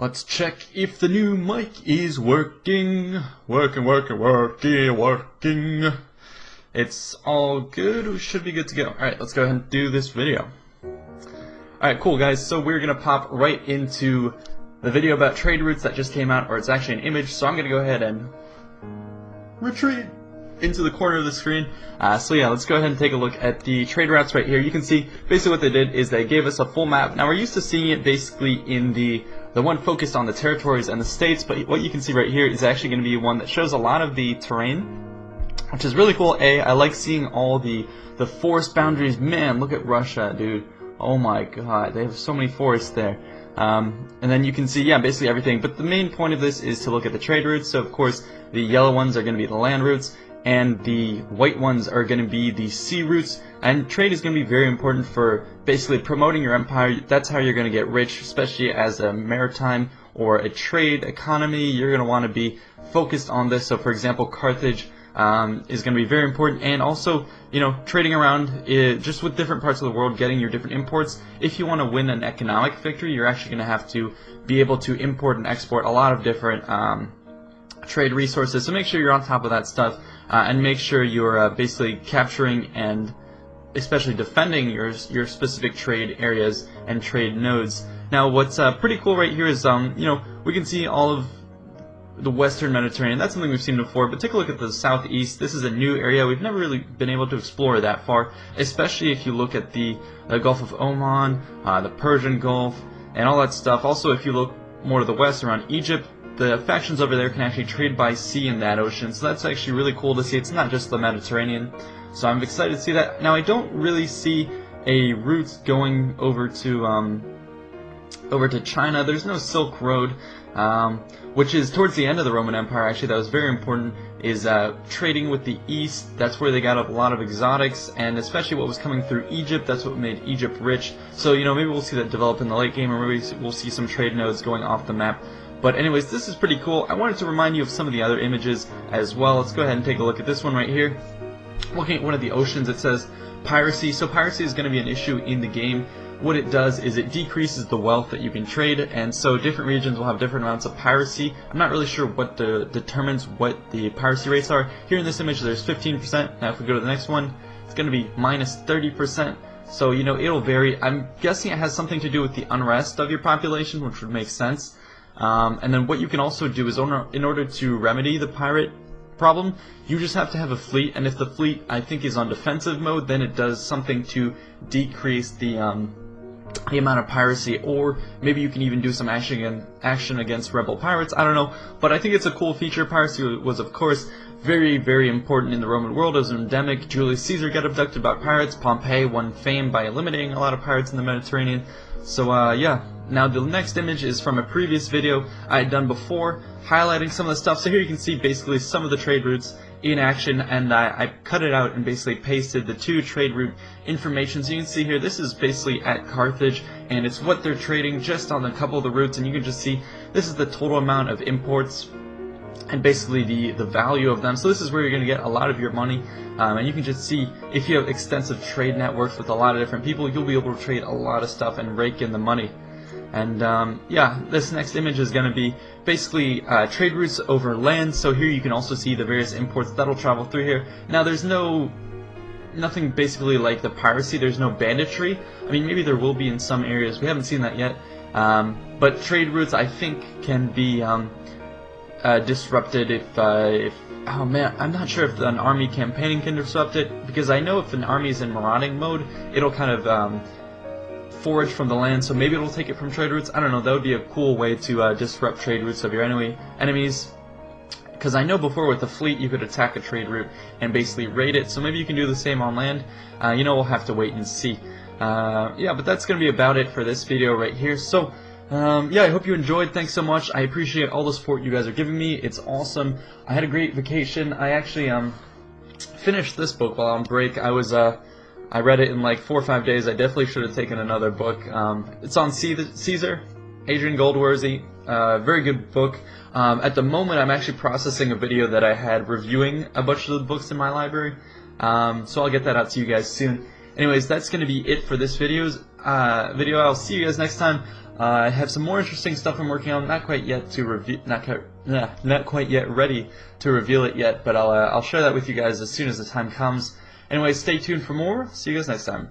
Let's check if the new mic is working. Working. It's all good. We should be good to go. Alright, let's go ahead and do this video. Alright, cool guys. So we're going to pop right into the video about trade routes that just came out, or it's actually an image. So I'm going to go ahead and retreat into the corner of the screen. So yeah, let's go ahead and take a look at the trade routes right here. You can see basically what they did is they gave us a full map. Now we're used to seeing it basically in the one focused on the territories and the states, but what you can see right here is actually going to be one that shows a lot of the terrain, which is really cool. I like seeing all the forest boundaries. Man, look at Russia, dude. Oh my god, they have so many forests there. And then you can see, yeah, basically everything. But the main point of this is to look at the trade routes. So of course, the yellow ones are going to be the land routes, and the white ones are going to be the sea routes. And trade is going to be very important for basically promoting your empire. That's how you're going to get rich, especially as a maritime or a trade economy. You're going to want to be focused on this. So for example, Carthage is going to be very important, and also, you know, trading around just with different parts of the world, getting your different imports. If you want to win an economic victory, you're actually going to have to be able to import and export a lot of different trade resources. So make sure you're on top of that stuff, and make sure you're basically capturing and especially defending your specific trade areas and trade nodes. Now what's pretty cool right here is you know, we can see all of the Western Mediterranean. That's something we've seen before, but take a look at the southeast. This is a new area. We've never really been able to explore that far, especially if you look at the Gulf of Oman, the Persian Gulf, and all that stuff. Also, if you look more to the west around Egypt, the factions over there can actually trade by sea in that ocean, so that's actually really cool to see. It's not just the Mediterranean, so I'm excited to see that. Now, I don't really see a route going over to China. There's no Silk Road, which is towards the end of the Roman Empire. Actually, that was very important, is trading with the East. That's where they got a lot of exotics, and especially what was coming through Egypt. That's what made Egypt rich. So, you know, maybe we'll see that develop in the late game, or maybe we'll see some trade nodes going off the map. But anyways, this is pretty cool. I wanted to remind you of some of the other images as well. Let's go ahead and take a look at this one right here. Looking at one of the oceans, it says Piracy. So piracy is going to be an issue in the game. What it does is it decreases the wealth that you can trade, and so different regions will have different amounts of piracy. I'm not really sure what determines what the piracy rates are. Here in this image there's 15%. Now if we go to the next one, it's going to be minus 30%. So, you know, it'll vary. I'm guessing it has something to do with the unrest of your population, which would make sense. And then what you can also do is, in order to remedy the pirate problem, you just have to have a fleet, and if the fleet, I think, is on defensive mode, then it does something to decrease the amount of piracy, or maybe you can even do some action against rebel pirates. I don't know, but I think it's a cool feature. Piracy was, of course, very, very important in the Roman world. It was endemic. Julius Caesar got abducted by pirates. Pompey won fame by eliminating a lot of pirates in the Mediterranean. So yeah. Now the next image is from a previous video I had done before, highlighting some of the stuff. So here you can see basically some of the trade routes in action, and I cut it out and basically pasted the two trade route information. So you can see here, this is basically at Carthage, and it's what they're trading just on a couple of the routes, and you can just see this is the total amount of imports and basically the value of them. So this is where you're going to get a lot of your money, and you can just see if you have extensive trade networks with a lot of different people, you'll be able to trade a lot of stuff and rake in the money. And yeah, this next image is going to be basically trade routes over land. So here you can also see the various imports that'll travel through here. Now there's nothing basically like the piracy. There's no banditry. I mean, maybe there will be in some areas. We haven't seen that yet. But trade routes, I think, can be disrupted if oh man, I'm not sure if an army campaigning can disrupt it, because I know if an army is in marauding mode, it'll kind of forage from the land, so maybe it'll take it from trade routes. I don't know, that would be a cool way to disrupt trade routes of your enemies, because I know before with the fleet you could attack a trade route and basically raid it, so maybe you can do the same on land. You know, we'll have to wait and see. Yeah, but that's going to be about it for this video right here. So yeah, I hope you enjoyed. Thanks so much. I appreciate all the support you guys are giving me. It's awesome. I had a great vacation. I actually finished this book while on break. I read it in like 4 or 5 days. I definitely should have taken another book. It's on Caesar, Adrian Goldworthy. Very good book. At the moment, I'm actually processing a video that I had reviewing a bunch of the books in my library. So I'll get that out to you guys soon. Anyways, that's going to be it for this video. I'll see you guys next time. I have some more interesting stuff I'm working on. Not quite yet to review. Not quite yet ready to reveal it yet, but I'll share that with you guys as soon as the time comes. Anyway, stay tuned for more. See you guys next time.